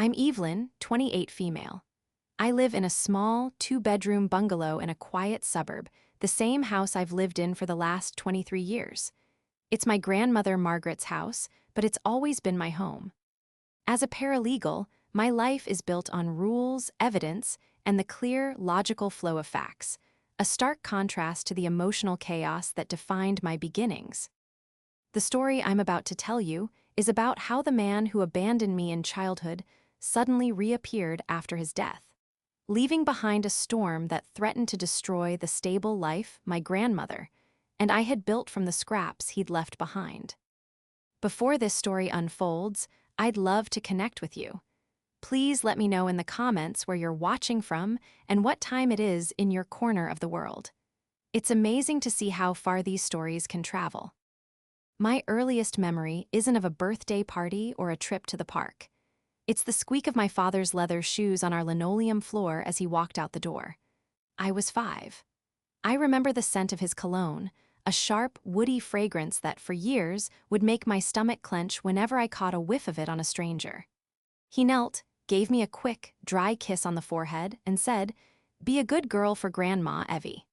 I'm Evelyn, 28 female. I live in a small, two-bedroom bungalow in a quiet suburb, the same house I've lived in for the last 23 years. It's my grandmother Margaret's house, but it's always been my home. As a paralegal, my life is built on rules, evidence, and the clear, logical flow of facts, a stark contrast to the emotional chaos that defined my beginnings. The story I'm about to tell you is about how the man who abandoned me in childhood suddenly reappeared after his death, leaving behind a storm that threatened to destroy the stable life my grandmother and I had built from the scraps he'd left behind. Before this story unfolds, I'd love to connect with you. Please let me know in the comments where you're watching from and what time it is in your corner of the world. It's amazing to see how far these stories can travel. My earliest memory isn't of a birthday party or a trip to the park. It's the squeak of my father's leather shoes on our linoleum floor as he walked out the door. I was 5. I remember the scent of his cologne, a sharp, woody fragrance that for years would make my stomach clench whenever I caught a whiff of it on a stranger. He knelt, gave me a quick, dry kiss on the forehead, and said, "Be a good girl for Grandma, Evie."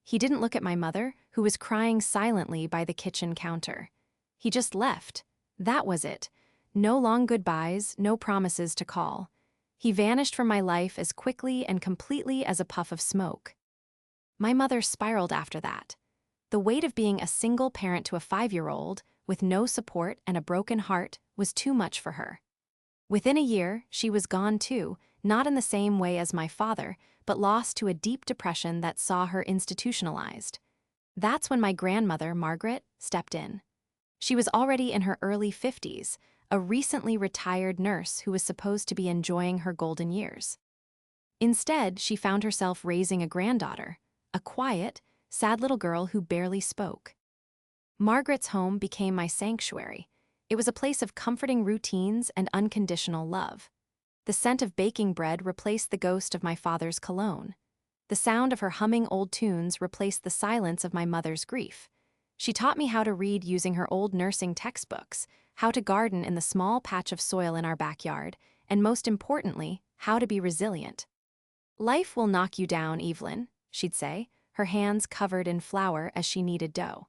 He didn't look at my mother, who was crying silently by the kitchen counter. He just left. That was it. No long goodbyes, no promises to call. He vanished from my life as quickly and completely as a puff of smoke. My mother spiraled after that. The weight of being a single parent to a 5-year-old, with no support and a broken heart, was too much for her. Within a year, she was gone too, not in the same way as my father, but lost to a deep depression that saw her institutionalized. That's when my grandmother, Margaret, stepped in. She was already in her early 50s, a recently retired nurse who was supposed to be enjoying her golden years. Instead, she found herself raising a granddaughter, a quiet, sad little girl who barely spoke. Margaret's home became my sanctuary. It was a place of comforting routines and unconditional love. The scent of baking bread replaced the ghost of my father's cologne. The sound of her humming old tunes replaced the silence of my mother's grief. She taught me how to read using her old nursing textbooks, how to garden in the small patch of soil in our backyard, and most importantly, how to be resilient. "Life will knock you down, Evelyn," she'd say, her hands covered in flour as she kneaded dough.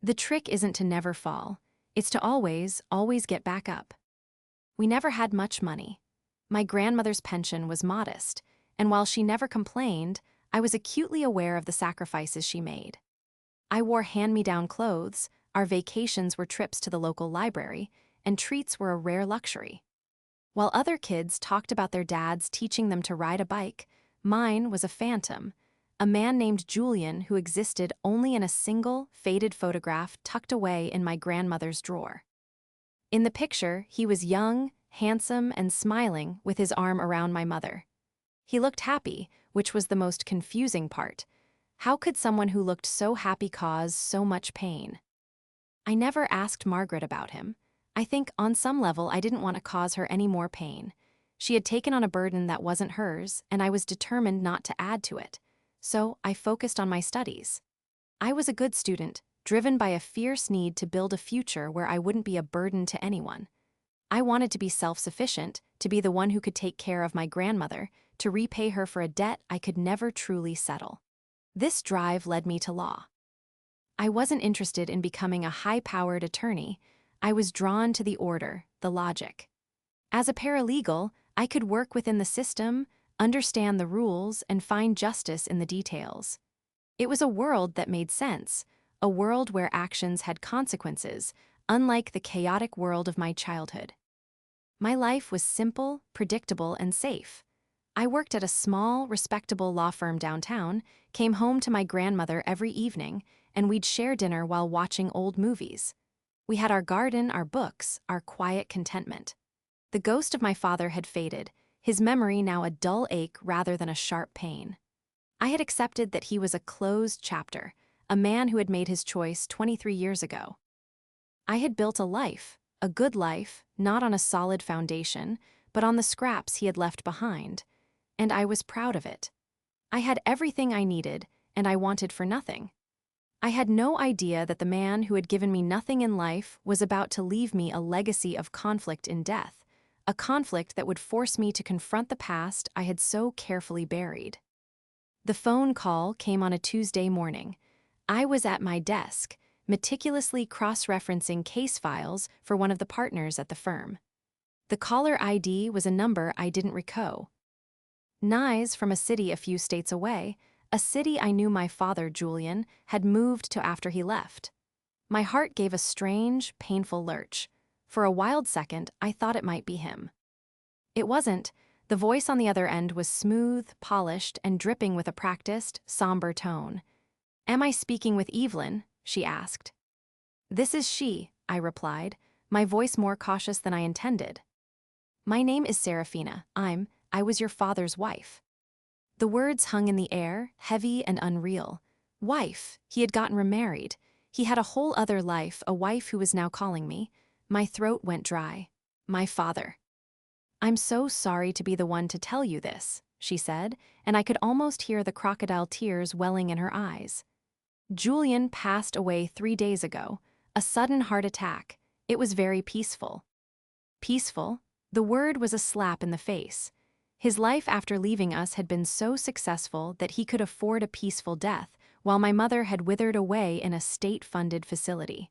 The trick isn't to never fall. It's to always, always get back up. We never had much money. My grandmother's pension was modest, and while she never complained, I was acutely aware of the sacrifices she made. I wore hand-me-down clothes, our vacations were trips to the local library, and treats were a rare luxury. While other kids talked about their dads teaching them to ride a bike, mine was a phantom, a man named Julian who existed only in a single, faded photograph tucked away in my grandmother's drawer. In the picture, he was young, handsome, and smiling with his arm around my mother. He looked happy, which was the most confusing part. How could someone who looked so happy cause so much pain? I never asked Margaret about him. I think on some level I didn't want to cause her any more pain. She had taken on a burden that wasn't hers, and I was determined not to add to it. So I focused on my studies. I was a good student, driven by a fierce need to build a future where I wouldn't be a burden to anyone. I wanted to be self-sufficient, to be the one who could take care of my grandmother, to repay her for a debt I could never truly settle. This drive led me to law. I wasn't interested in becoming a high-powered attorney. I was drawn to the order, the logic. As a paralegal, I could work within the system, understand the rules, and find justice in the details. It was a world that made sense, a world where actions had consequences, unlike the chaotic world of my childhood. My life was simple, predictable, and safe. I worked at a small, respectable law firm downtown, came home to my grandmother every evening, and we'd share dinner while watching old movies. We had our garden, our books, our quiet contentment. The ghost of my father had faded, his memory now a dull ache rather than a sharp pain. I had accepted that he was a closed chapter, a man who had made his choice 23 years ago. I had built a life, a good life, not on a solid foundation, but on the scraps he had left behind, and I was proud of it. I had everything I needed, and I wanted for nothing. I had no idea that the man who had given me nothing in life was about to leave me a legacy of conflict in death, a conflict that would force me to confront the past I had so carefully buried. The phone call came on a Tuesday morning. I was at my desk, meticulously cross-referencing case files for one of the partners at the firm. The caller ID was a number I didn't recall. Nyes from a city a few states away, a city I knew my father, Julian, had moved to after he left. My heart gave a strange, painful lurch. For a wild second, I thought it might be him. It wasn't. The voice on the other end was smooth, polished, and dripping with a practiced, somber tone. "Am I speaking with Evelyn?" she asked. "This is she," I replied, my voice more cautious than I intended. "My name is Serafina. I was your father's wife." The words hung in the air, heavy and unreal. Wife. He had gotten remarried. He had a whole other life, a wife who was now calling me. My throat went dry. My father. "I'm so sorry to be the one to tell you this," she said, and I could almost hear the crocodile tears welling in her eyes. "Julian passed away 3 days ago. A sudden heart attack. It was very peaceful." Peaceful? The word was a slap in the face. His life after leaving us had been so successful that he could afford a peaceful death, while my mother had withered away in a state-funded facility.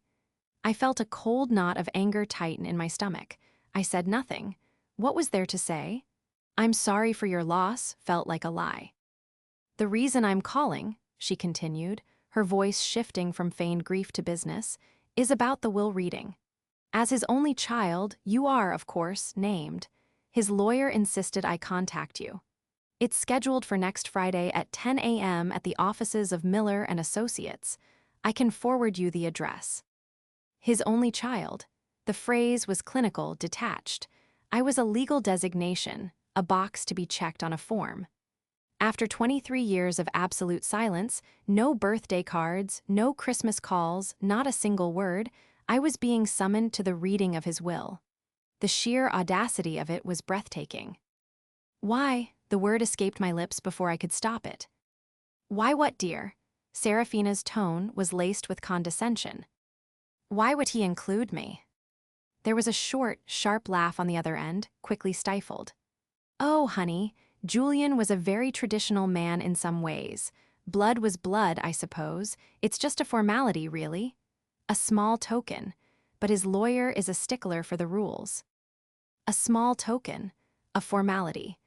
I felt a cold knot of anger tighten in my stomach. I said nothing. What was there to say? "I'm sorry for your loss" felt like a lie. "The reason I'm calling," she continued, her voice shifting from feigned grief to business, "is about the will reading. As his only child, you are, of course, named. His lawyer insisted I contact you. It's scheduled for next Friday at 10 a.m. at the offices of Miller and Associates. I can forward you the address." His only child. The phrase was clinical, detached. I was a legal designation, a box to be checked on a form. After 23 years of absolute silence, no birthday cards, no Christmas calls, not a single word, I was being summoned to the reading of his will. The sheer audacity of it was breathtaking. "Why?" The word escaped my lips before I could stop it. "Why what, dear?" Serafina's tone was laced with condescension. "Why would he include me?" There was a short, sharp laugh on the other end, quickly stifled. "Oh, honey, Julian was a very traditional man in some ways. Blood was blood, I suppose. It's just a formality, really. A small token. But his lawyer is a stickler for the rules." A small token. A formality.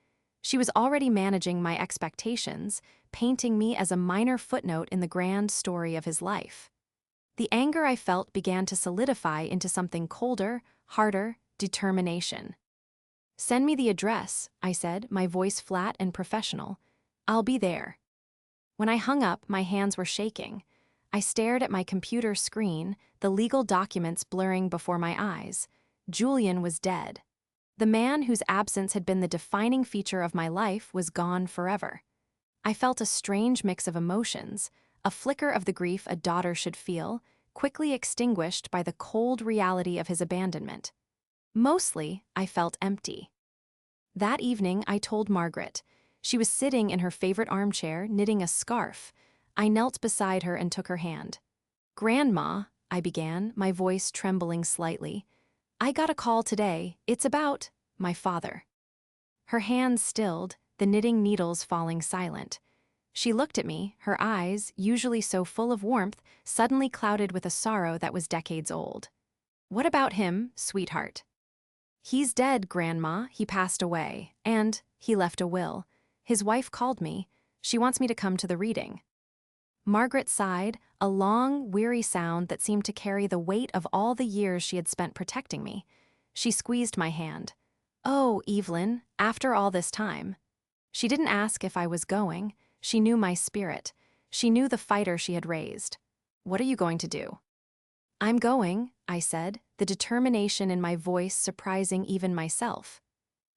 She was already managing my expectations, painting me as a minor footnote in the grand story of his life. The anger I felt began to solidify into something colder, harder, determination. "Send me the address," I said, my voice flat and professional. "I'll be there." When I hung up, my hands were shaking. I stared at my computer screen, the legal documents blurring before my eyes. Julian was dead. The man whose absence had been the defining feature of my life was gone forever. I felt a strange mix of emotions, a flicker of the grief a daughter should feel, quickly extinguished by the cold reality of his abandonment. Mostly, I felt empty. That evening, I told Margaret. She was sitting in her favorite armchair, knitting a scarf. I knelt beside her and took her hand. "Grandma," I began, my voice trembling slightly, "I got a call today. It's about my father." Her hands stilled, the knitting needles falling silent. She looked at me, her eyes, usually so full of warmth, suddenly clouded with a sorrow that was decades old. "What about him, sweetheart?" "He's dead, Grandma. He passed away. And he left a will. His wife called me. She wants me to come to the reading." Margaret sighed, a long, weary sound that seemed to carry the weight of all the years she had spent protecting me. She squeezed my hand. "Oh, Evelyn, after all this time." She didn't ask if I was going. She knew my spirit. She knew the fighter she had raised. "What are you going to do?" "I'm going," I said, the determination in my voice surprising even myself.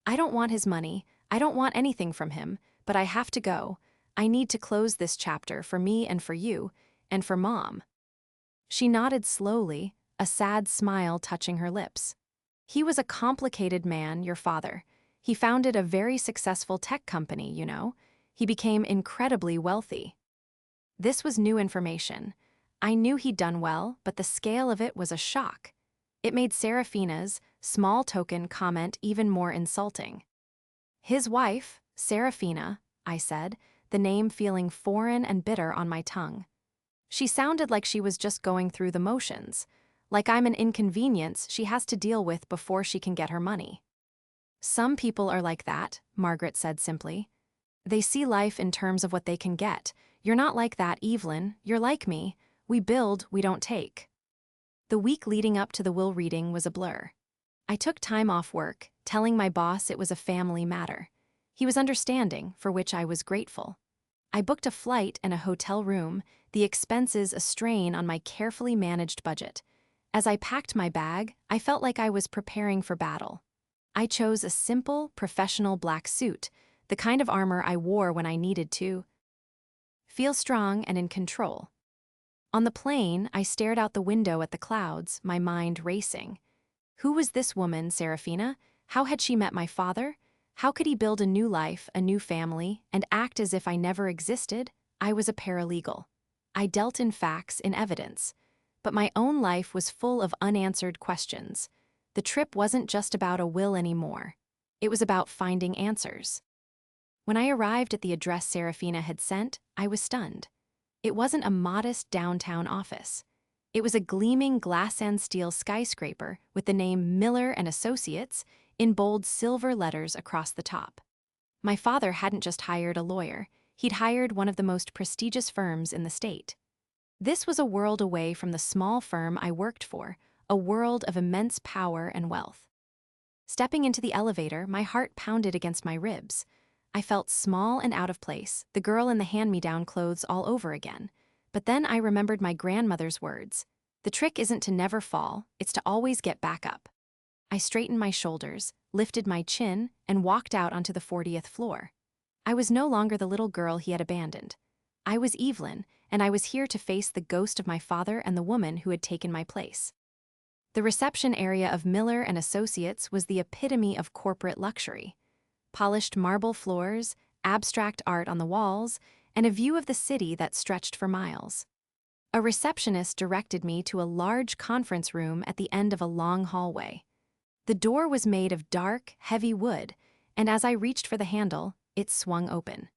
"I don't want his money. I don't want anything from him, but I have to go. I need to close this chapter for me and for you, and for Mom." She nodded slowly, a sad smile touching her lips. "He was a complicated man, your father. He founded a very successful tech company, you know. He became incredibly wealthy." This was new information. I knew he'd done well, but the scale of it was a shock. It made Serafina's, small token comment even more insulting. His wife, Serafina, I said, the name feeling foreign and bitter on my tongue. She sounded like she was just going through the motions, like I'm an inconvenience she has to deal with before she can get her money. Some people are like that, Margaret said simply. They see life in terms of what they can get. You're not like that, Evelyn. You're like me. We build, we don't take. The week leading up to the will reading was a blur. I took time off work, telling my boss it was a family matter. He was understanding, for which I was grateful. I booked a flight and a hotel room, the expenses a strain on my carefully managed budget. As I packed my bag, I felt like I was preparing for battle. I chose a simple, professional black suit, the kind of armor I wore when I needed to feel strong and in control. On the plane, I stared out the window at the clouds, my mind racing. Who was this woman, Serafina? How had she met my father? How could he build a new life, a new family, and act as if I never existed? I was a paralegal. I dealt in facts, in evidence. But my own life was full of unanswered questions. The trip wasn't just about a will anymore. It was about finding answers. When I arrived at the address Serafina had sent, I was stunned. It wasn't a modest downtown office. It was a gleaming glass and steel skyscraper with the name Miller and Associates in bold silver letters across the top. My father hadn't just hired a lawyer, he'd hired one of the most prestigious firms in the state. This was a world away from the small firm I worked for, a world of immense power and wealth. Stepping into the elevator, my heart pounded against my ribs. I felt small and out of place, the girl in the hand-me-down clothes all over again. But then I remembered my grandmother's words. The trick isn't to never fall, it's to always get back up. I straightened my shoulders, lifted my chin, and walked out onto the 40th floor. I was no longer the little girl he had abandoned. I was Evelyn, and I was here to face the ghost of my father and the woman who had taken my place. The reception area of Miller and Associates was the epitome of corporate luxury. Polished marble floors, abstract art on the walls, and a view of the city that stretched for miles. A receptionist directed me to a large conference room at the end of a long hallway. The door was made of dark, heavy wood, and as I reached for the handle, it swung open.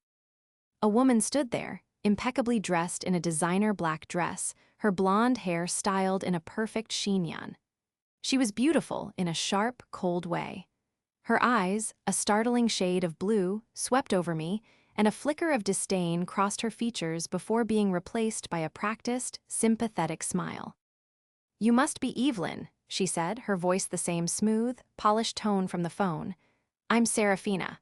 A woman stood there, impeccably dressed in a designer black dress, her blonde hair styled in a perfect chignon. She was beautiful in a sharp, cold way. Her eyes, a startling shade of blue, swept over me, and a flicker of disdain crossed her features before being replaced by a practiced, sympathetic smile. "You must be Evelyn," she said, her voice the same smooth, polished tone from the phone. "I'm Serafina."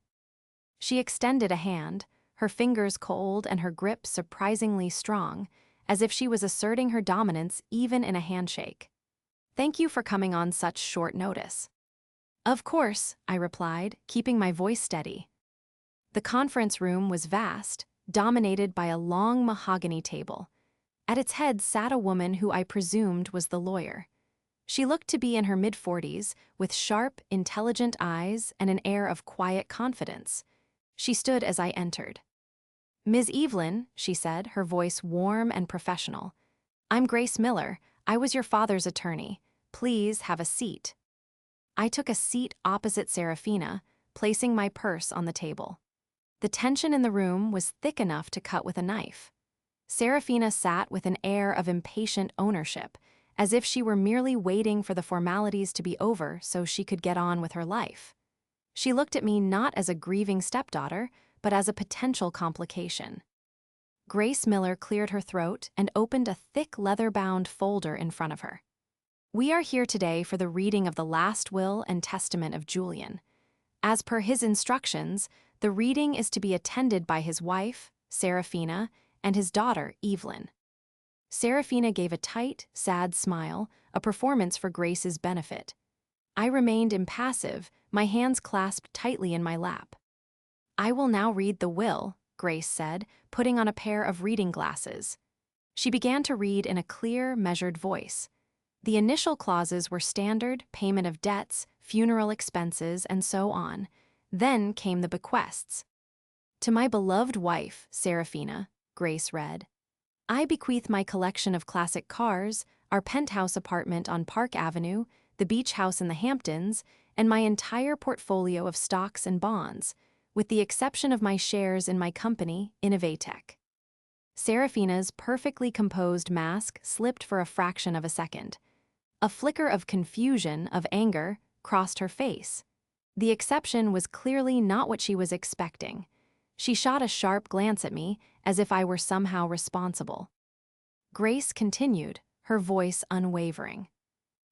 She extended a hand, her fingers cold and her grip surprisingly strong, as if she was asserting her dominance even in a handshake. "Thank you for coming on such short notice." "Of course," I replied, keeping my voice steady. The conference room was vast, dominated by a long mahogany table. At its head sat a woman who I presumed was the lawyer. She looked to be in her mid-40s, with sharp, intelligent eyes and an air of quiet confidence. She stood as I entered. "Ms. Evelyn," she said, her voice warm and professional. "I'm Grace Miller. I was your father's attorney. Please have a seat." I took a seat opposite Serafina, placing my purse on the table. The tension in the room was thick enough to cut with a knife. Serafina sat with an air of impatient ownership, as if she were merely waiting for the formalities to be over so she could get on with her life. She looked at me not as a grieving stepdaughter, but as a potential complication. Grace Miller cleared her throat and opened a thick leather-bound folder in front of her. "We are here today for the reading of the last will and testament of Julian. As per his instructions, the reading is to be attended by his wife, Serafina, and his daughter, Evelyn." Serafina gave a tight, sad smile, a performance for Grace's benefit. I remained impassive, my hands clasped tightly in my lap. "I will now read the will," Grace said, putting on a pair of reading glasses. She began to read in a clear, measured voice. The initial clauses were standard, payment of debts, funeral expenses, and so on. Then came the bequests. "To my beloved wife, Serafina," Grace read, "I bequeath my collection of classic cars, our penthouse apartment on Park Avenue, the beach house in the Hamptons, and my entire portfolio of stocks and bonds, with the exception of my shares in my company, Innovatech. Serafina's perfectly composed mask slipped for a fraction of a second. A flicker of confusion, of anger, crossed her face. The exception was clearly not what she was expecting. She shot a sharp glance at me, as if I were somehow responsible. Grace continued, her voice unwavering.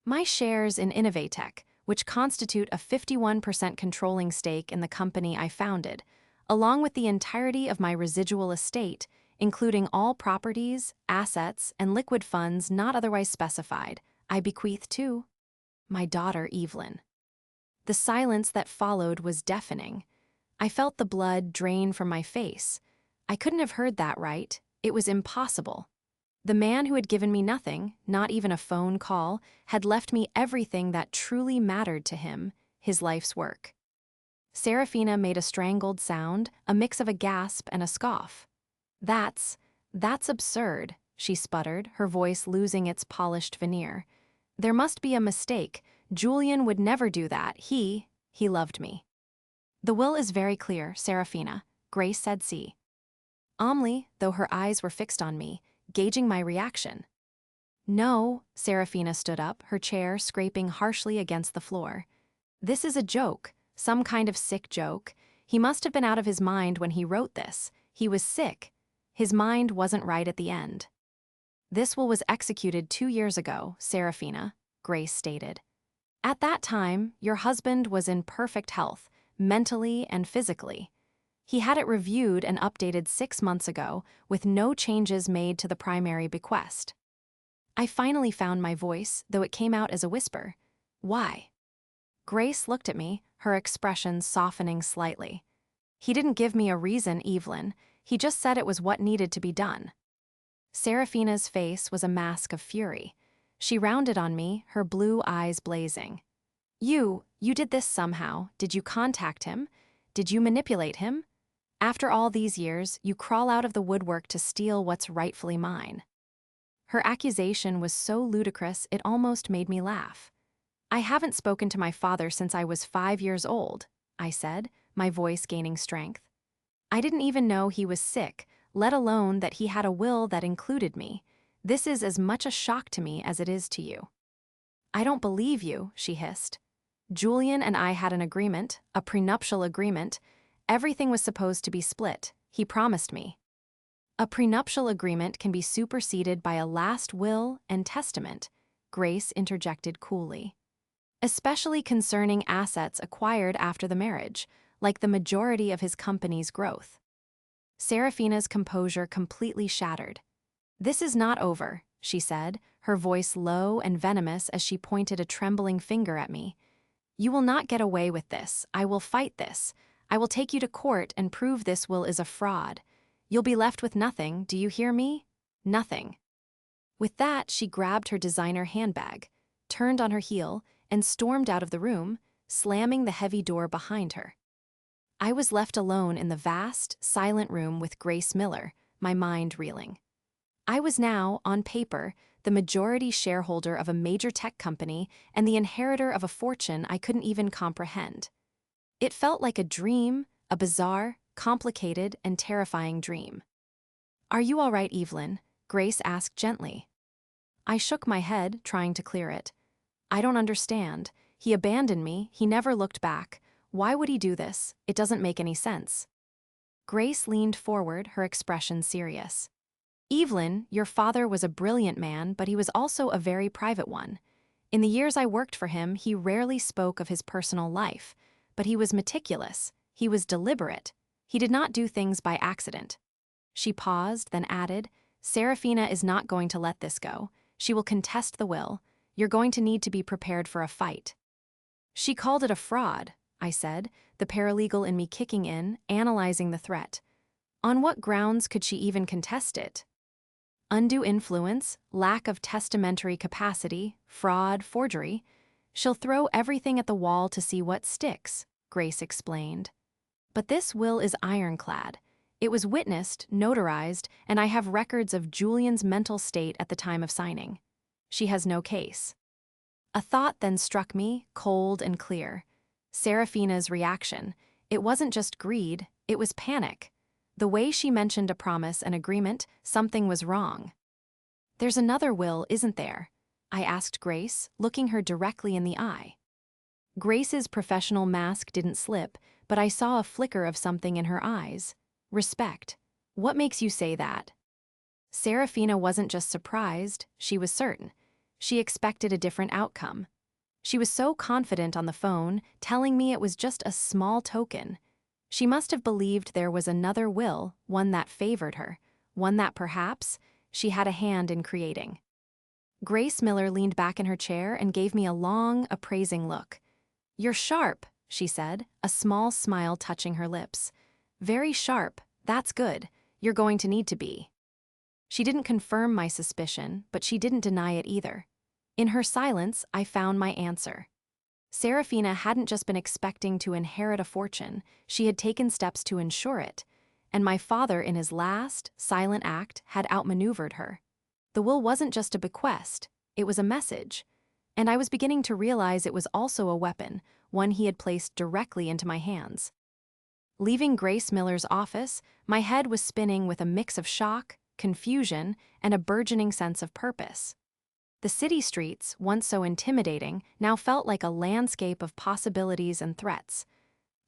My shares in Innovatech, which constitute a 51% controlling stake in the company I founded, along with the entirety of my residual estate, including all properties, assets, and liquid funds not otherwise specified, I bequeath to my daughter Evelyn. The silence that followed was deafening. I felt the blood drain from my face. I couldn't have heard that right. It was impossible. The man who had given me nothing, not even a phone call, had left me everything that truly mattered to him, his life's work. Serafina made a strangled sound, a mix of a gasp and a scoff. That's absurd, she sputtered, her voice losing its polished veneer. There must be a mistake. Julian would never do that. He loved me. The will is very clear, Serafina, Grace said calmly, though her eyes were fixed on me, gauging my reaction. No, Serafina stood up, her chair scraping harshly against the floor. This is a joke, some kind of sick joke. He must have been out of his mind when he wrote this. He was sick. His mind wasn't right at the end. This will was executed 2 years ago, Serafina, Grace stated. At that time, your husband was in perfect health, mentally and physically. He had it reviewed and updated 6 months ago, with no changes made to the primary bequest. I finally found my voice, though it came out as a whisper. Why? Grace looked at me, her expression softening slightly. He didn't give me a reason, Evelyn. He just said it was what needed to be done. Serafina's face was a mask of fury. She rounded on me, her blue eyes blazing. You did this somehow. Did you contact him? Did you manipulate him? After all these years, you crawl out of the woodwork to steal what's rightfully mine. Her accusation was so ludicrous it almost made me laugh. I haven't spoken to my father since I was 5 years old, I said, my voice gaining strength. I didn't even know he was sick, let alone that he had a will that included me. This is as much a shock to me as it is to you. I don't believe you, she hissed. Julian and I had an agreement, a prenuptial agreement. Everything was supposed to be split. He promised me. A prenuptial agreement can be superseded by a last will and testament, Grace interjected coolly. Especially concerning assets acquired after the marriage, like the majority of his company's growth. Serafina's composure completely shattered. This is not over, she said, her voice low and venomous as she pointed a trembling finger at me. You will not get away with this. I will fight this. I will take you to court and prove this will is a fraud. You'll be left with nothing, do you hear me? Nothing. With that, she grabbed her designer handbag, turned on her heel, and stormed out of the room, slamming the heavy door behind her. I was left alone in the vast, silent room with Grace Miller, my mind reeling. I was now, on paper, the majority shareholder of a major tech company and the inheritor of a fortune I couldn't even comprehend. It felt like a dream, a bizarre, complicated, and terrifying dream. Are you all right, Evelyn? Grace asked gently. I shook my head, trying to clear it. I don't understand. He abandoned me, he never looked back. Why would he do this? It doesn't make any sense. Grace leaned forward, her expression serious. Evelyn, your father was a brilliant man, but he was also a very private one. In the years I worked for him, he rarely spoke of his personal life, but he was meticulous, he was deliberate. He did not do things by accident. She paused, then added, Serafina is not going to let this go. She will contest the will. You're going to need to be prepared for a fight. She called it a fraud, I said, the paralegal in me kicking in, analyzing the threat. On what grounds could she even contest it? Undue influence, lack of testamentary capacity, fraud, forgery. She'll throw everything at the wall to see what sticks, Grace explained. But this will is ironclad. It was witnessed, notarized, and I have records of Julian's mental state at the time of signing. She has no case. A thought then struck me, cold and clear. Serafina's reaction. It wasn't just greed, it was panic. The way she mentioned a promise and agreement, something was wrong. "There's another will, isn't there?" I asked Grace, looking her directly in the eye. Grace's professional mask didn't slip, but I saw a flicker of something in her eyes. Respect. "What makes you say that?" Serafina wasn't just surprised, she was certain. She expected a different outcome. She was so confident on the phone, telling me it was just a small token. She must have believed there was another will, one that favored her, one that perhaps she had a hand in creating. Grace Miller leaned back in her chair and gave me a long, appraising look. "You're sharp," she said, a small smile touching her lips. "Very sharp, that's good. You're going to need to be." She didn't confirm my suspicion, but she didn't deny it either. In her silence, I found my answer. Serafina hadn't just been expecting to inherit a fortune, she had taken steps to ensure it, and my father in his last, silent act had outmaneuvered her. The will wasn't just a bequest, it was a message, and I was beginning to realize it was also a weapon, one he had placed directly into my hands. Leaving Grace Miller's office, my head was spinning with a mix of shock, confusion, and a burgeoning sense of purpose. The city streets, once so intimidating, now felt like a landscape of possibilities and threats.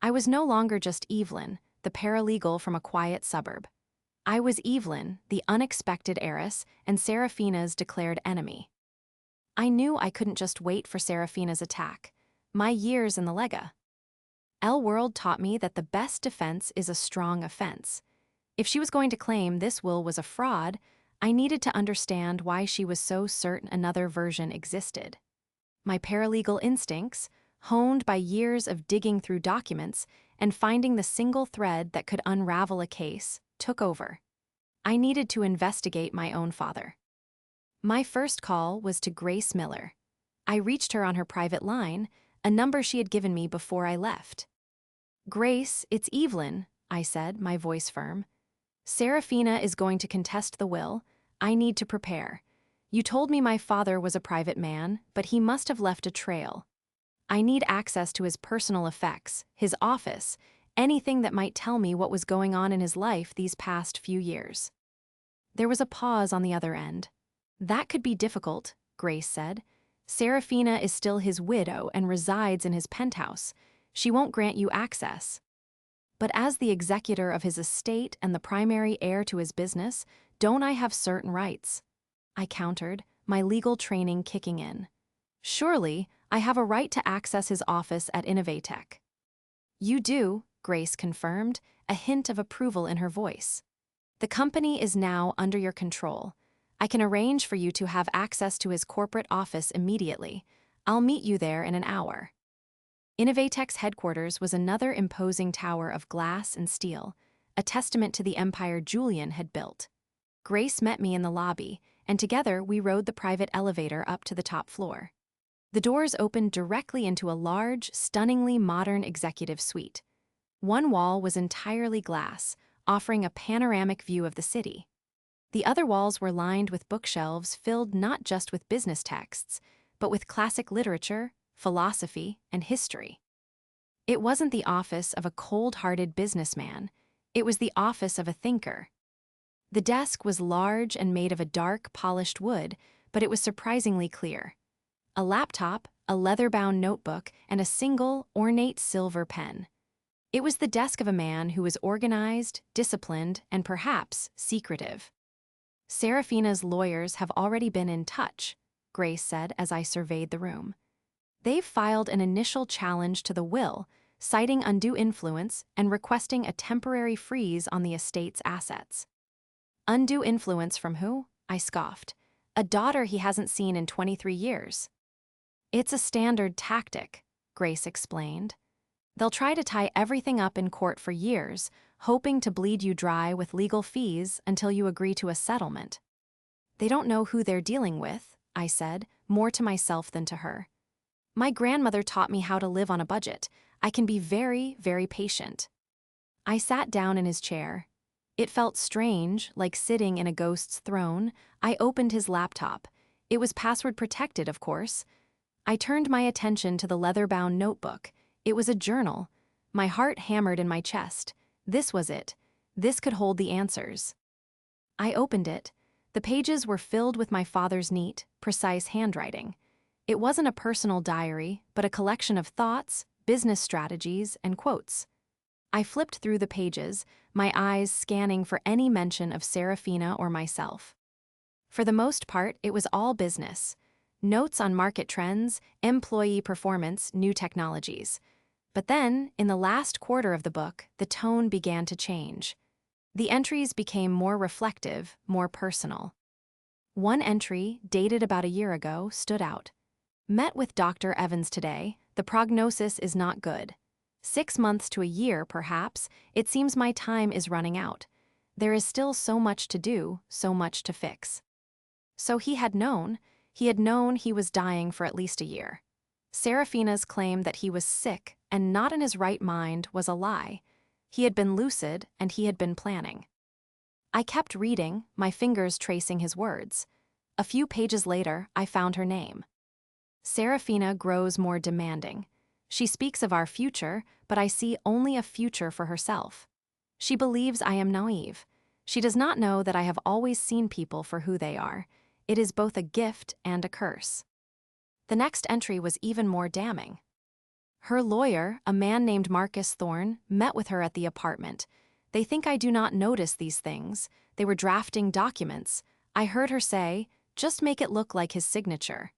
I was no longer just Evelyn, the paralegal from a quiet suburb. I was Evelyn, the unexpected heiress, and Serafina's declared enemy. I knew I couldn't just wait for Serafina's attack. My years in the Lega World taught me that the best defense is a strong offense. If she was going to claim this will was a fraud, I needed to understand why she was so certain another version existed. My paralegal instincts, honed by years of digging through documents and finding the single thread that could unravel a case, took over. I needed to investigate my own father. My first call was to Grace Miller. I reached her on her private line, a number she had given me before I left. "Grace, it's Evelyn," I said, my voice firm. "Serafina is going to contest the will. I need to prepare. You told me my father was a private man, but he must have left a trail. I need access to his personal effects, his office, anything that might tell me what was going on in his life these past few years." There was a pause on the other end. "That could be difficult," Grace said. "Serafina is still his widow and resides in his penthouse. She won't grant you access. But as the executor of his estate and the primary heir to his business, don't I have certain rights?" I countered, my legal training kicking in. "Surely, I have a right to access his office at Innovatech." "You do," Grace confirmed, a hint of approval in her voice. "The company is now under your control. I can arrange for you to have access to his corporate office immediately. I'll meet you there in an hour." Innovatech's headquarters was another imposing tower of glass and steel, a testament to the empire Julian had built. Grace met me in the lobby, and together we rode the private elevator up to the top floor. The doors opened directly into a large, stunningly modern executive suite. One wall was entirely glass, offering a panoramic view of the city. The other walls were lined with bookshelves filled not just with business texts, but with classic literature, philosophy, and history. It wasn't the office of a cold-hearted businessman. It was the office of a thinker. The desk was large and made of a dark, polished wood, but it was surprisingly clear. A laptop, a leather-bound notebook, and a single, ornate silver pen. It was the desk of a man who was organized, disciplined, and perhaps secretive. "Serafina's lawyers have already been in touch," Grace said as I surveyed the room. "They've filed an initial challenge to the will, citing undue influence and requesting a temporary freeze on the estate's assets." "Undue influence from who?" I scoffed. "A daughter he hasn't seen in 23 years. "It's a standard tactic," Grace explained. "They'll try to tie everything up in court for years, hoping to bleed you dry with legal fees until you agree to a settlement." "They don't know who they're dealing with," I said, more to myself than to her. "My grandmother taught me how to live on a budget. I can be very, very patient." I sat down in his chair. It felt strange, like sitting in a ghost's throne. I opened his laptop. It was password protected, of course. I turned my attention to the leather-bound notebook. It was a journal. My heart hammered in my chest. This was it. This could hold the answers. I opened it. The pages were filled with my father's neat, precise handwriting. It wasn't a personal diary, but a collection of thoughts, business strategies, and quotes. I flipped through the pages, my eyes scanning for any mention of Serafina or myself. For the most part, it was all business. Notes on market trends, employee performance, new technologies. But then, in the last quarter of the book, the tone began to change. The entries became more reflective, more personal. One entry, dated about a year ago, stood out. Met with Dr. Evans today. The prognosis is not good. 6 months to a year, perhaps. It seems my time is running out. There is still so much to do, so much to fix. So he had known he was dying for at least a year. Serafina's claim that he was sick and not in his right mind was a lie. He had been lucid and he had been planning. I kept reading, my fingers tracing his words. A few pages later, I found her name. Serafina grows more demanding. She speaks of our future, but I see only a future for herself. She believes I am naive. She does not know that I have always seen people for who they are. It is both a gift and a curse. The next entry was even more damning. Her lawyer, a man named Marcus Thorne, met with her at the apartment. They think I do not notice these things. They were drafting documents. I heard her say, "Just make it look like his signature."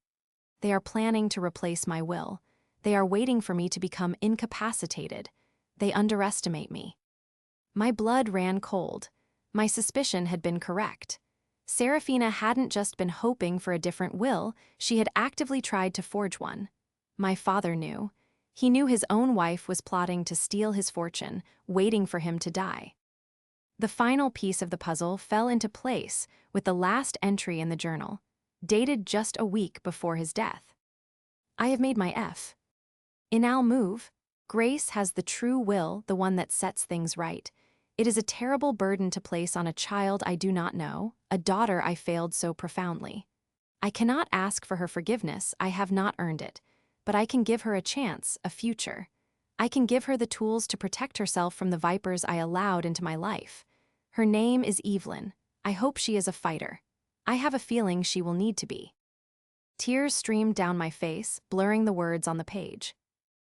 They are planning to replace my will. They are waiting for me to become incapacitated. They underestimate me. My blood ran cold. My suspicion had been correct. Serafina hadn't just been hoping for a different will, she had actively tried to forge one. My father knew. He knew his own wife was plotting to steal his fortune, waiting for him to die. The final piece of the puzzle fell into place with the last entry in the journal, dated just a week before his death. I have made my F. In I'll move. Grace has the true will, the one that sets things right. It is a terrible burden to place on a child I do not know, a daughter I failed so profoundly. I cannot ask for her forgiveness, I have not earned it. But I can give her a chance, a future. I can give her the tools to protect herself from the vipers I allowed into my life. Her name is Evelyn. I hope she is a fighter. I have a feeling she will need to be. Tears streamed down my face, blurring the words on the page.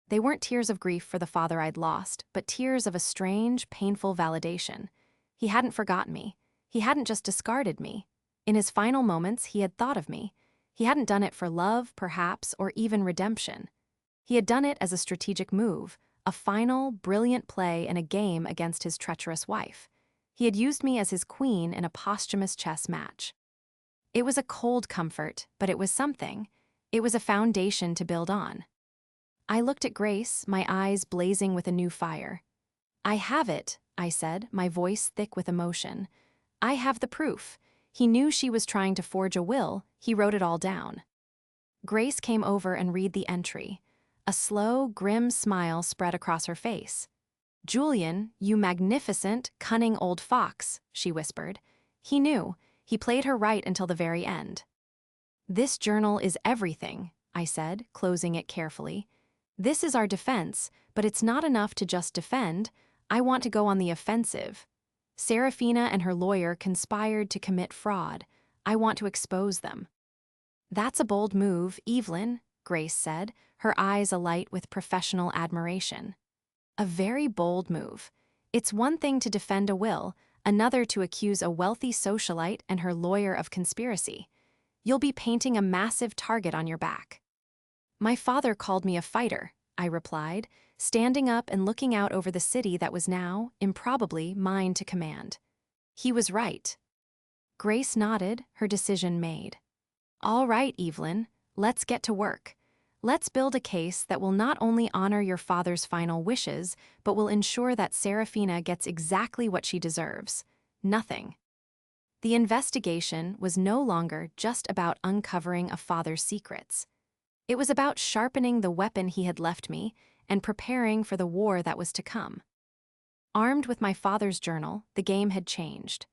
They weren't tears of grief for the father I'd lost, but tears of a strange, painful validation. He hadn't forgotten me. He hadn't just discarded me. In his final moments, he had thought of me. He hadn't done it for love, perhaps, or even redemption. He had done it as a strategic move, a final, brilliant play in a game against his treacherous wife. He had used me as his queen in a posthumous chess match. It was a cold comfort, but it was something. It was a foundation to build on. I looked at Grace, my eyes blazing with a new fire. "I have it," I said, my voice thick with emotion. "I have the proof." He knew she was trying to forge a will. He wrote it all down. Grace came over and read the entry. A slow, grim smile spread across her face. "Julian, you magnificent, cunning old fox," she whispered. He knew. He played her right until the very end. "This journal is everything," I said, closing it carefully. "This is our defense, but it's not enough to just defend. I want to go on the offensive. Serafina and her lawyer conspired to commit fraud. I want to expose them." "That's a bold move, Evelyn," Grace said, her eyes alight with professional admiration. "A very bold move. It's one thing to defend a will, another to accuse a wealthy socialite and her lawyer of conspiracy. You'll be painting a massive target on your back." "My father called me a fighter," I replied, standing up and looking out over the city that was now, improbably, mine to command. He was right. Grace nodded, her decision made. "All right, Evelyn, let's get to work. Let's build a case that will not only honor your father's final wishes, but will ensure that Serafina gets exactly what she deserves. Nothing." The investigation was no longer just about uncovering a father's secrets. It was about sharpening the weapon he had left me and preparing for the war that was to come. Armed with my father's journal, the game had changed.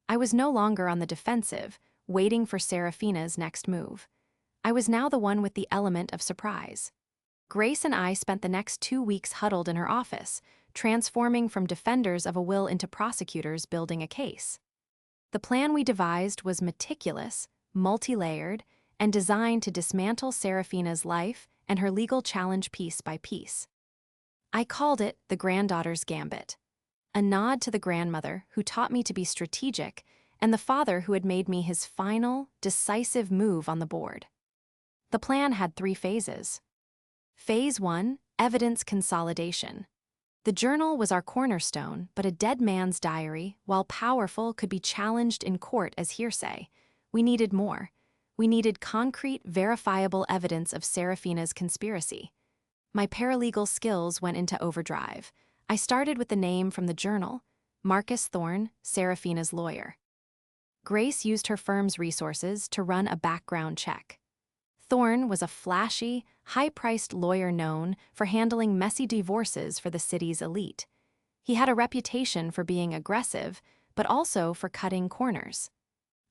I was no longer on the defensive, waiting for Serafina's next move. I was now the one with the element of surprise. Grace and I spent the next 2 weeks huddled in her office, transforming from defenders of a will into prosecutors building a case. The plan we devised was meticulous, multi-layered, and designed to dismantle Serafina's life and her legal challenge piece by piece. I called it the granddaughter's gambit, a nod to the grandmother who taught me to be strategic and the father who had made me his final, decisive move on the board. The plan had 3 phases. Phase 1, evidence consolidation. The journal was our cornerstone, but a dead man's diary, while powerful, could be challenged in court as hearsay. We needed more. We needed concrete, verifiable evidence of Serafina's conspiracy. My paralegal skills went into overdrive. I started with the name from the journal, Marcus Thorne, Serafina's lawyer. Grace used her firm's resources to run a background check. Thorne was a flashy, high-priced lawyer known for handling messy divorces for the city's elite. He had a reputation for being aggressive, but also for cutting corners.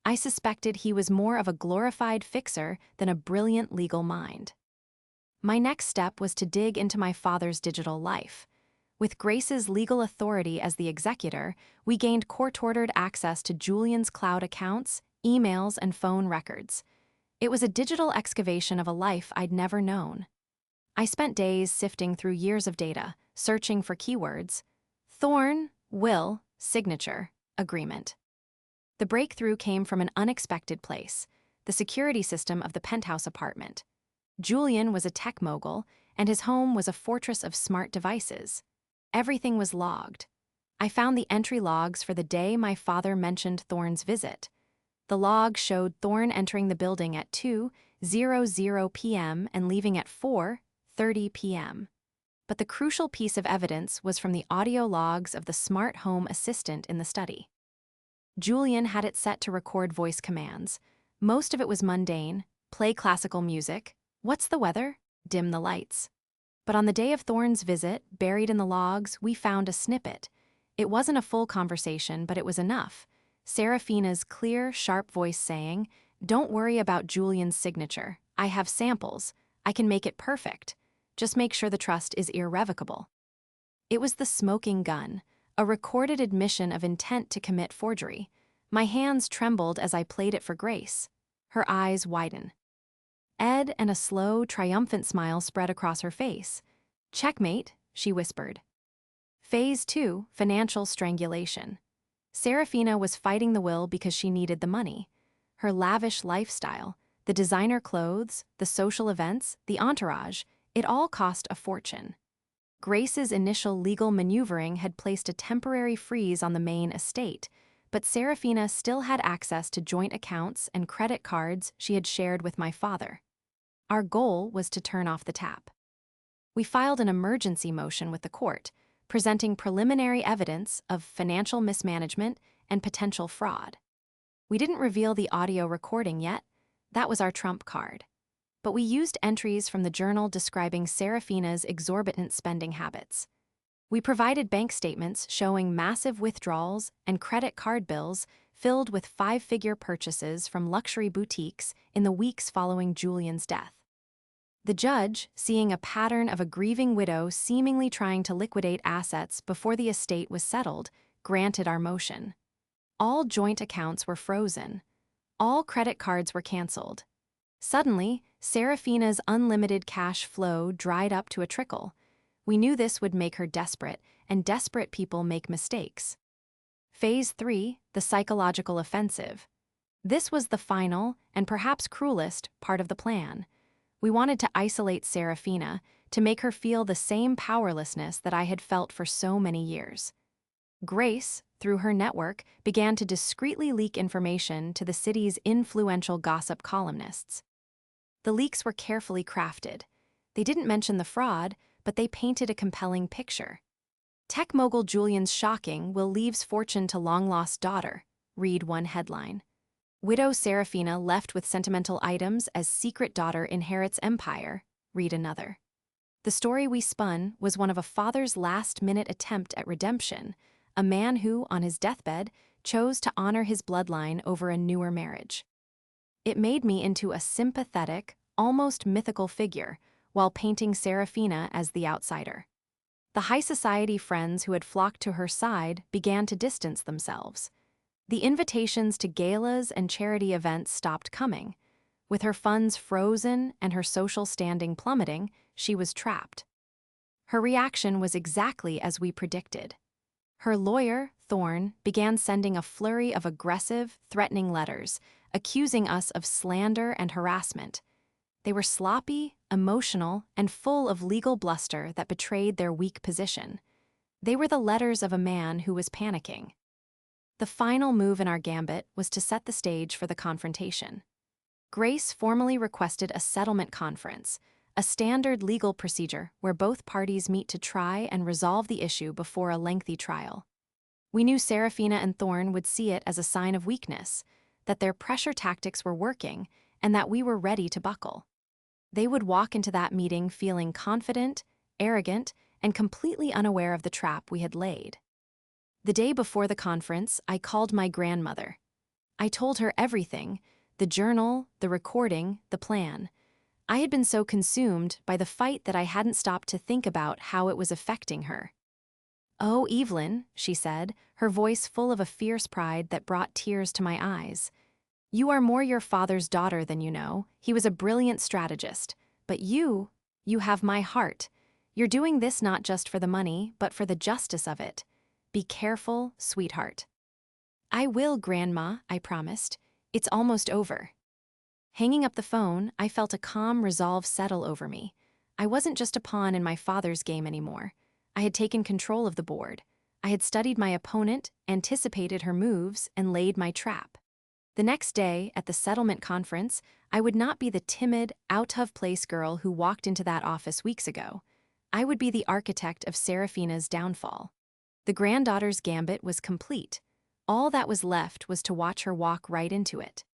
I suspected he was more of a glorified fixer than a brilliant legal mind. My next step was to dig into my father's digital life. With Grace's legal authority as the executor, we gained court-ordered access to Julian's cloud accounts, emails, and phone records. It was a digital excavation of a life I'd never known. I spent days sifting through years of data, searching for keywords. Thorne, will, signature, agreement. The breakthrough came from an unexpected place, the security system of the penthouse apartment. Julian was a tech mogul, and his home was a fortress of smart devices. Everything was logged. I found the entry logs for the day my father mentioned Thorne's visit. The log showed Thorne entering the building at 2:00 p.m. and leaving at 4:30 p.m. But the crucial piece of evidence was from the audio logs of the smart home assistant in the study. Julian had it set to record voice commands. Most of it was mundane: play classical music, what's the weather, dim the lights. But on the day of Thorne's visit, buried in the logs, we found a snippet. It wasn't a full conversation, but it was enough. Serafina's clear, sharp voice saying, "Don't worry about Julian's signature. I have samples. I can make it perfect. Just make sure the trust is irrevocable." It was the smoking gun, a recorded admission of intent to commit forgery. My hands trembled as I played it for Grace. Her eyes widened. Ed and a slow, triumphant smile spread across her face. "Checkmate," she whispered. Phase 2, financial strangulation. Serafina was fighting the will because she needed the money. Her lavish lifestyle, the designer clothes, the social events, the entourage, it all cost a fortune. Grace's initial legal maneuvering had placed a temporary freeze on the main estate, but Serafina still had access to joint accounts and credit cards she had shared with my father. Our goal was to turn off the tap. We filed an emergency motion with the court, presenting preliminary evidence of financial mismanagement and potential fraud. We didn't reveal the audio recording yet. That was our trump card. But we used entries from the journal describing Serafina's exorbitant spending habits. We provided bank statements showing massive withdrawals and credit card bills filled with 5-figure purchases from luxury boutiques in the weeks following Julian's death. The judge, seeing a pattern of a grieving widow seemingly trying to liquidate assets before the estate was settled, granted our motion. All joint accounts were frozen. All credit cards were canceled. Suddenly, Serafina's unlimited cash flow dried up to a trickle. We knew this would make her desperate, and desperate people make mistakes. Phase 3, the psychological offensive. This was the final, and perhaps cruelest, part of the plan. We wanted to isolate Serafina, to make her feel the same powerlessness that I had felt for so many years. Grace, through her network, began to discreetly leak information to the city's influential gossip columnists. The leaks were carefully crafted. They didn't mention the fraud, but they painted a compelling picture. Tech mogul Julian's shocking will leaves fortune to long-lost daughter, read one headline. Widow Serafina left with sentimental items as secret daughter inherits empire, read another. The story we spun was one of a father's last-minute attempt at redemption, a man who, on his deathbed, chose to honor his bloodline over a newer marriage. It made me into a sympathetic, almost mythical figure, while painting Serafina as the outsider. The high society friends who had flocked to her side began to distance themselves. The invitations to galas and charity events stopped coming. With her funds frozen and her social standing plummeting, she was trapped. Her reaction was exactly as we predicted. Her lawyer, Thorne, began sending a flurry of aggressive, threatening letters, accusing us of slander and harassment. They were sloppy, emotional, and full of legal bluster that betrayed their weak position. They were the letters of a man who was panicking. The final move in our gambit was to set the stage for the confrontation. Grace formally requested a settlement conference, a standard legal procedure where both parties meet to try and resolve the issue before a lengthy trial. We knew Serafina and Thorne would see it as a sign of weakness, that their pressure tactics were working, and that we were ready to buckle. They would walk into that meeting feeling confident, arrogant, and completely unaware of the trap we had laid. The day before the conference, I called my grandmother. I told her everything: the journal, the recording, the plan. I had been so consumed by the fight that I hadn't stopped to think about how it was affecting her. "Oh, Evelyn," she said, her voice full of a fierce pride that brought tears to my eyes. "You are more your father's daughter than you know. He was a brilliant strategist. But you have my heart. You're doing this not just for the money, but for the justice of it. Be careful, sweetheart." "I will, Grandma," I promised. "It's almost over." Hanging up the phone, I felt a calm resolve settle over me. I wasn't just a pawn in my father's game anymore. I had taken control of the board. I had studied my opponent, anticipated her moves, and laid my trap. The next day, at the settlement conference, I would not be the timid, out-of-place girl who walked into that office weeks ago. I would be the architect of Serafina's downfall. The granddaughter's gambit was complete. All that was left was to watch her walk right into it.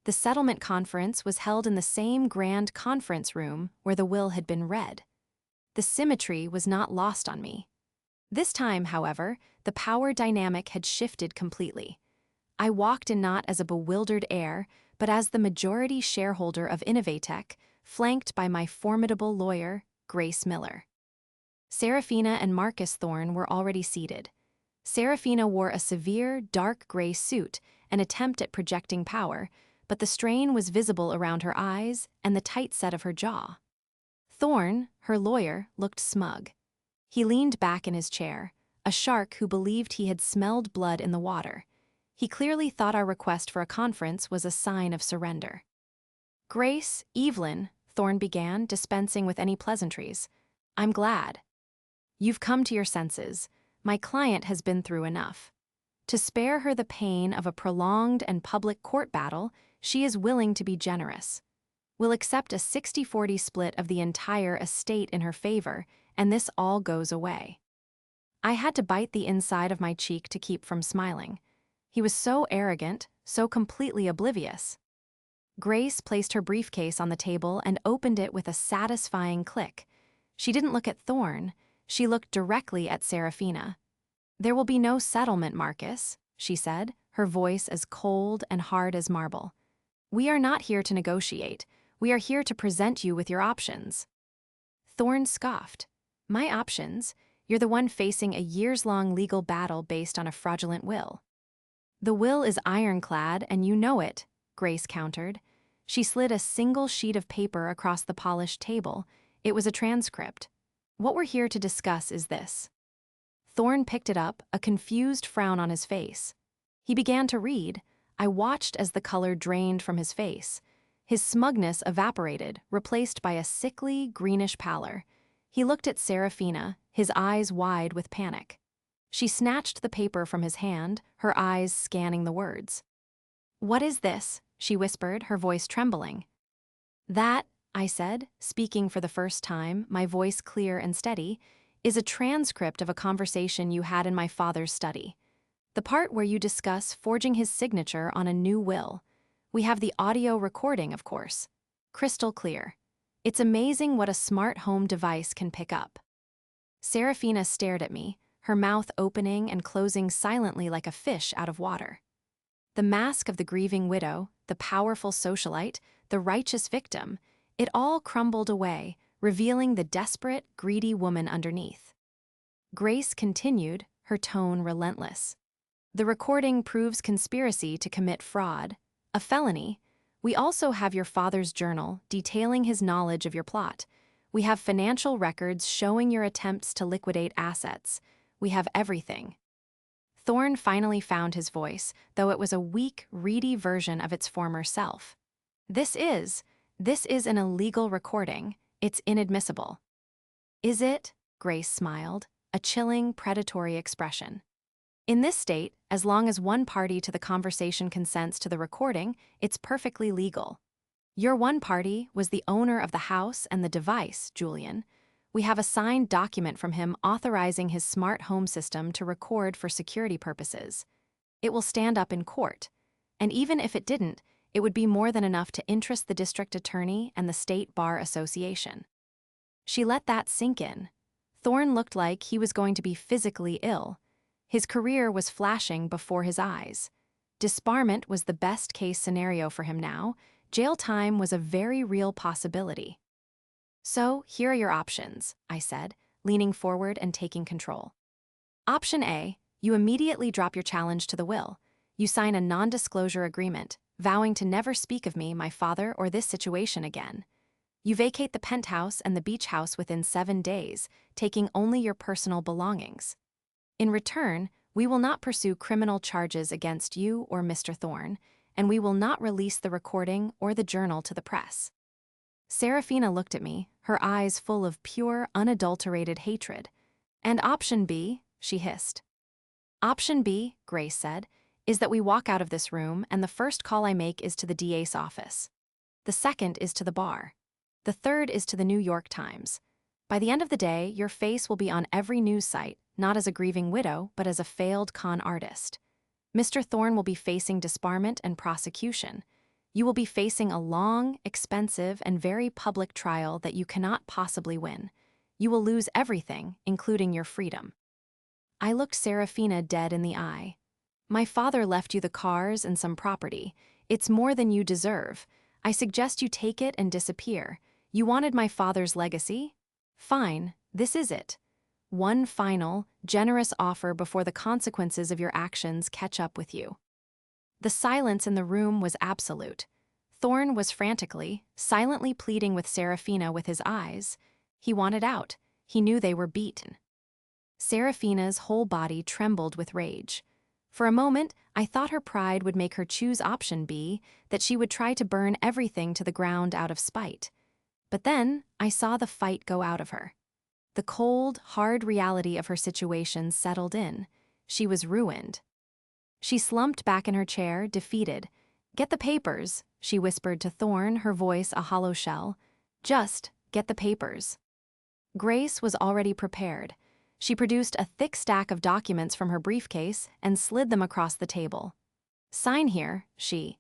The settlement conference was held in the same grand conference room where the will had been read. The symmetry was not lost on me. This time, however, the power dynamic had shifted completely. I walked in not as a bewildered heir, but as the majority shareholder of Innovatech, flanked by my formidable lawyer, Grace Miller. Serafina and Marcus Thorne were already seated. Serafina wore a severe, dark gray suit, an attempt at projecting power, but the strain was visible around her eyes and the tight set of her jaw. Thorne, her lawyer, looked smug. He leaned back in his chair, a shark who believed he had smelled blood in the water. He clearly thought our request for a conference was a sign of surrender. "Grace, Evelyn," Thorne began, dispensing with any pleasantries. "I'm glad. You've come to your senses. My client has been through enough. To spare her the pain of a prolonged and public court battle, she is willing to be generous. We'll accept a 60-40 split of the entire estate in her favor, and this all goes away." I had to bite the inside of my cheek to keep from smiling. He was so arrogant, so completely oblivious. Grace placed her briefcase on the table and opened it with a satisfying click. She didn't look at Thorne. She looked directly at Serafina. "There will be no settlement, Marcus," she said, her voice as cold and hard as marble. "We are not here to negotiate. We are here to present you with your options." Thorne scoffed. "My options? You're the one facing a years-long legal battle based on a fraudulent will." "The will is ironclad, and you know it," Grace countered. She slid a single sheet of paper across the polished table. It was a transcript. "What we're here to discuss is this." Thorne picked it up, a confused frown on his face. He began to read. I watched as the color drained from his face. His smugness evaporated, replaced by a sickly, greenish pallor. He looked at Serafina, his eyes wide with panic. She snatched the paper from his hand, her eyes scanning the words. "What is this?" she whispered, her voice trembling. "That," I said, speaking for the first time, my voice clear and steady, "is a transcript of a conversation you had in my father's study. The part where you discuss forging his signature on a new will. We have the audio recording, of course. Crystal clear. It's amazing what a smart home device can pick up." Serafina stared at me, her mouth opening and closing silently like a fish out of water. The mask of the grieving widow, the powerful socialite, the righteous victim, It all crumbled away, revealing the desperate, greedy woman underneath. Grace continued, her tone relentless. The recording proves conspiracy to commit fraud, a felony. We also have your father's journal detailing his knowledge of your plot. We have financial records showing your attempts to liquidate assets. We have everything. Thorne finally found his voice, though it was a weak, reedy version of its former self. This is an illegal recording. It's inadmissible. Is it? Grace smiled, a chilling, predatory expression. In this state, as long as one party to the conversation consents to the recording, it's perfectly legal. Your one party was the owner of the house and the device, Julian. We have a signed document from him authorizing his smart home system to record for security purposes. It will stand up in court. And even if it didn't, it would be more than enough to interest the district attorney and the State Bar Association. She let that sink in. Thorne looked like he was going to be physically ill. His career was flashing before his eyes. Disbarment was the best-case scenario for him now. Jail time was a very real possibility. So, here are your options, I said, leaning forward and taking control. Option A, you immediately drop your challenge to the will. You sign a non-disclosure agreement, vowing to never speak of me, my father, or this situation again. You vacate the penthouse and the beach house within 7 days, taking only your personal belongings. In return, we will not pursue criminal charges against you or Mr. Thorne, and we will not release the recording or the journal to the press. Serafina looked at me, her eyes full of pure, unadulterated hatred. And option B, she hissed. Option B, Grace said, is that we walk out of this room and the first call I make is to the DA's office. The second is to the bar. The third is to the New York Times. By the end of the day, your face will be on every news site, not as a grieving widow, but as a failed con artist. Mr. Thorne will be facing disbarment and prosecution. You will be facing a long, expensive, and very public trial that you cannot possibly win. You will lose everything, including your freedom. I looked Serafina dead in the eye. My father left you the cars and some property. It's more than you deserve. I suggest you take it and disappear. You wanted my father's legacy? Fine, this is it. One final, generous offer before the consequences of your actions catch up with you. The silence in the room was absolute. Thorne was frantically, silently pleading with Serafina with his eyes. He wanted out. He knew they were beaten. Serafina's whole body trembled with rage. For a moment, I thought her pride would make her choose option B, that she would try to burn everything to the ground out of spite. But then, I saw the fight go out of her. The cold, hard reality of her situation settled in. She was ruined. She slumped back in her chair, defeated. "Get the papers," she whispered to Thorne, her voice a hollow shell. "Just get the papers." Grace was already prepared. She produced a thick stack of documents from her briefcase and slid them across the table. "Sign here," she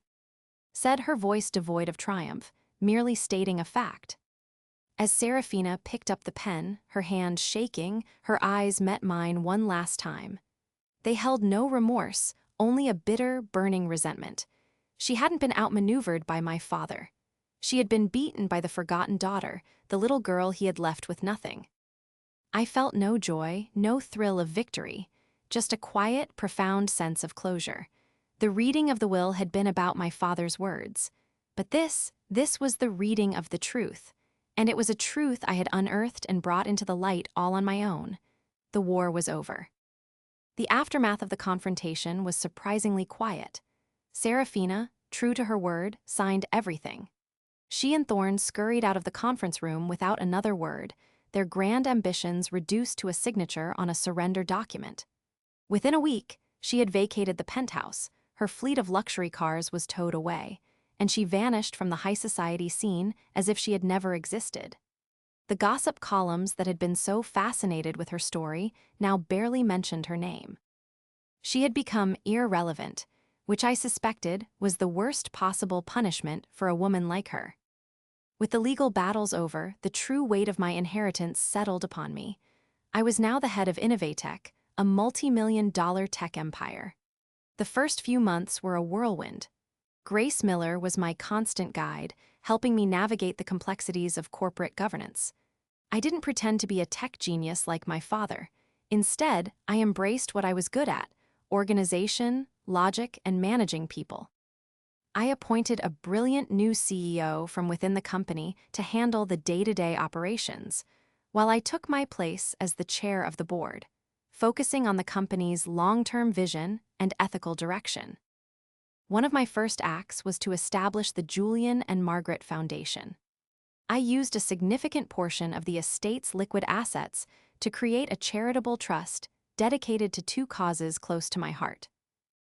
said, her voice devoid of triumph, merely stating a fact. As Serafina picked up the pen, her hand shaking, her eyes met mine one last time. They held no remorse, only a bitter, burning resentment. She hadn't been outmaneuvered by my father. She had been beaten by the forgotten daughter, the little girl he had left with nothing. I felt no joy, no thrill of victory, just a quiet, profound sense of closure. The reading of the will had been about my father's words. But this was the reading of the truth. And it was a truth I had unearthed and brought into the light all on my own. The war was over. The aftermath of the confrontation was surprisingly quiet. Serafina, true to her word, signed everything. She and Thorne scurried out of the conference room without another word, their grand ambitions reduced to a signature on a surrender document. Within a week, she had vacated the penthouse, her fleet of luxury cars was towed away, and she vanished from the high society scene as if she had never existed. The gossip columns that had been so fascinated with her story now barely mentioned her name. She had become irrelevant, which I suspected was the worst possible punishment for a woman like her. With the legal battles over, the true weight of my inheritance settled upon me. I was now the head of Innovatech, a multi-million-dollar tech empire. The first few months were a whirlwind. Grace Miller was my constant guide, helping me navigate the complexities of corporate governance. I didn't pretend to be a tech genius like my father. Instead, I embraced what I was good at: organization, logic, and managing people. I appointed a brilliant new CEO from within the company to handle the day-to-day operations, while I took my place as the chair of the board, focusing on the company's long-term vision and ethical direction. One of my first acts was to establish the Julian and Margaret Foundation. I used a significant portion of the estate's liquid assets to create a charitable trust dedicated to two causes close to my heart: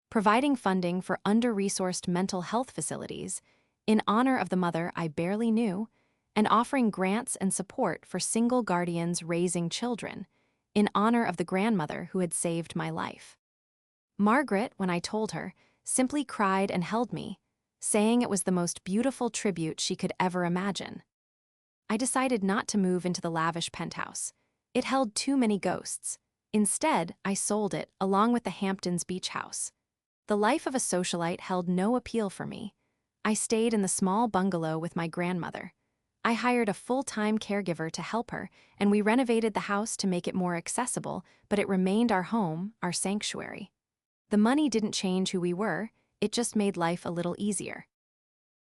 providing funding for under-resourced mental health facilities in honor of the mother I barely knew, and offering grants and support for single guardians raising children in honor of the grandmother who had saved my life. Margaret, when I told her, simply cried and held me, saying it was the most beautiful tribute she could ever imagine. I decided not to move into the lavish penthouse. It held too many ghosts. Instead, I sold it along with the Hamptons beach house. The life of a socialite held no appeal for me. I stayed in the small bungalow with my grandmother. I hired a full-time caregiver to help her, and we renovated the house to make it more accessible, but it remained our home, our sanctuary. The money didn't change who we were, it just made life a little easier.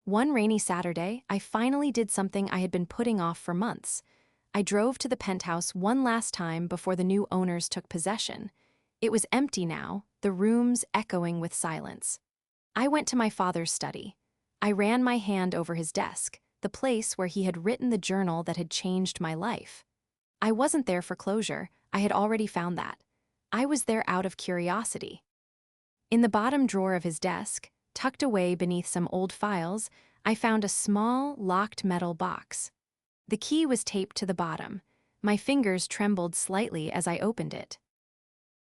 One rainy Saturday, I finally did something I had been putting off for months. I drove to the penthouse one last time before the new owners took possession. It was empty now, the rooms echoing with silence. I went to my father's study. I ran my hand over his desk, the place where he had written the journal that had changed my life. I wasn't there for closure, I had already found that. I was there out of curiosity. In the bottom drawer of his desk, tucked away beneath some old files, I found a small, locked metal box. The key was taped to the bottom. My fingers trembled slightly as I opened it.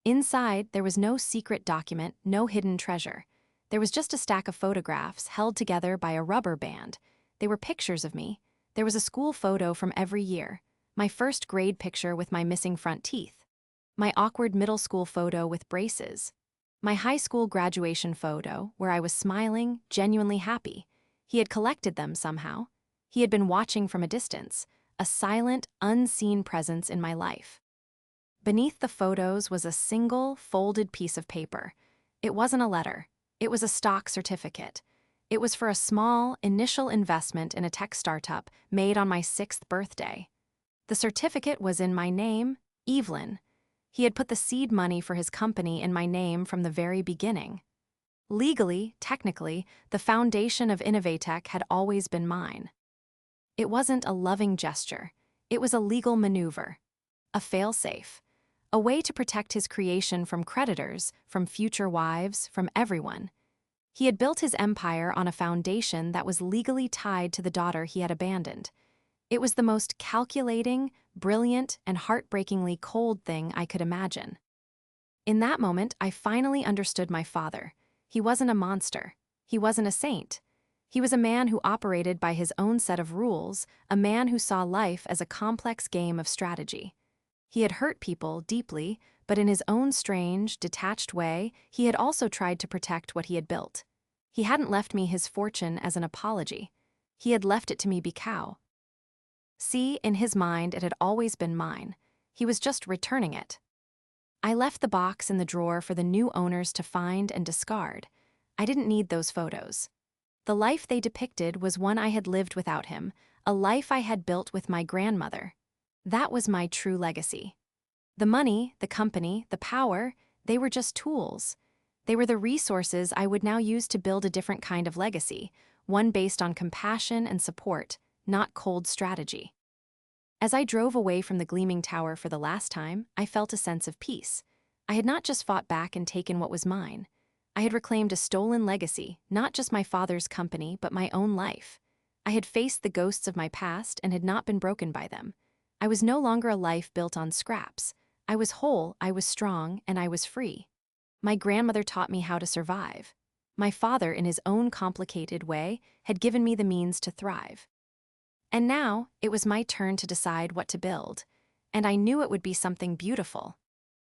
Inside, there was no secret document, no hidden treasure. There was just a stack of photographs held together by a rubber band. They were pictures of me. There was a school photo from every year: my first grade picture with my missing front teeth, my awkward middle school photo with braces, my high school graduation photo where I was smiling, genuinely happy. He had collected them somehow. He had been watching from a distance, a silent, unseen presence in my life. Beneath the photos was a single, folded piece of paper. It wasn't a letter. It was a stock certificate. It was for a small, initial investment in a tech startup made on my 6th birthday. The certificate was in my name, Evelyn. He had put the seed money for his company in my name from the very beginning. Legally, technically, the foundation of Innovatech had always been mine. It wasn't a loving gesture. It was a legal maneuver, a fail-safe, a way to protect his creation from creditors, from future wives, from everyone. He had built his empire on a foundation that was legally tied to the daughter he had abandoned. It was the most calculating, brilliant, and heartbreakingly cold thing I could imagine. In that moment, I finally understood my father. He wasn't a monster. He wasn't a saint. He was a man who operated by his own set of rules, a man who saw life as a complex game of strategy. He had hurt people deeply, but in his own strange, detached way, he had also tried to protect what he had built. He hadn't left me his fortune as an apology. He had left it to me because, see, in his mind it had always been mine. He was just returning it. I left the box in the drawer for the new owners to find and discard. I didn't need those photos. The life they depicted was one I had lived without him, a life I had built with my grandmother. That was my true legacy. The money, the company, the power, they were just tools. They were the resources I would now use to build a different kind of legacy, one based on compassion and support, not cold strategy. As I drove away from the gleaming tower for the last time, I felt a sense of peace. I had not just fought back and taken what was mine. I had reclaimed a stolen legacy, not just my father's company, but my own life. I had faced the ghosts of my past and had not been broken by them. I was no longer a life built on scraps. I was whole, I was strong, and I was free. My grandmother taught me how to survive. My father, in his own complicated way, had given me the means to thrive. And now, it was my turn to decide what to build. And I knew it would be something beautiful.